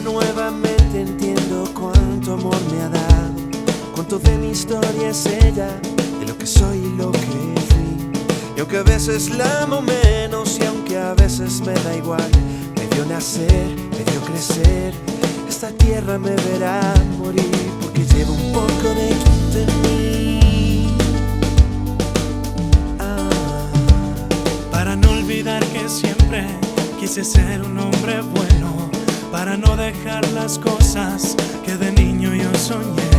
nuevamente entiendo cuánto amor me ha dado, cuánto de mi historia es ella, de lo que soy y lo que fui. Y aunque a veces la amo menos y aunque a veces me da igual, me vio nacer, me vio crecer, esta tierra me verá morir, porque llevo un poco de Quito en mí. Para no olvidar que siempre quise ser un hombre bueno, para no dejar las cosas que de niño yo soñé,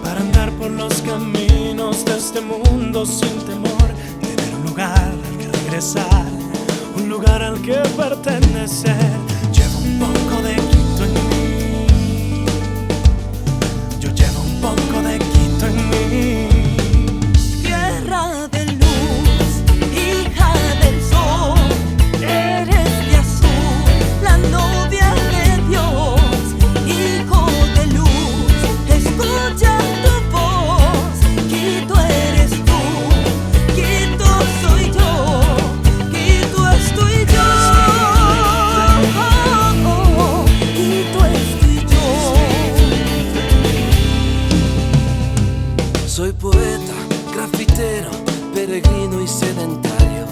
para andar por los caminos de este mundo sin temor, tener un lugar al que regresar, un lugar al que pertenecer. Llevo un poco de Quito en mí, yo llevo un poco de Quito en mí. Tierra de luz, hija del sol, eres de azul, la novia de Dios. Hijo de luz, escucha tu voz. Quito eres tú, Quito soy yo, Quito estoy yo. Quito estoy yo. Soy poeta, grafitero, peregrino y sedentario.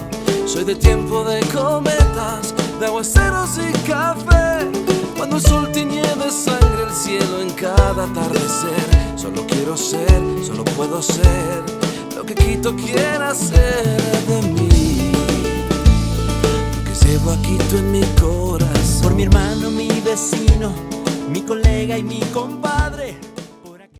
Soy de tiempo de cometas, de aguaceros y café, cuando el sol tiñe de sangre el cielo en cada atardecer. Solo quiero ser, solo puedo ser lo que Quito quiera ser de mí, porque llevo a Quito en mi corazón. Por mi hermano, mi vecino, mi colega y mi compadre.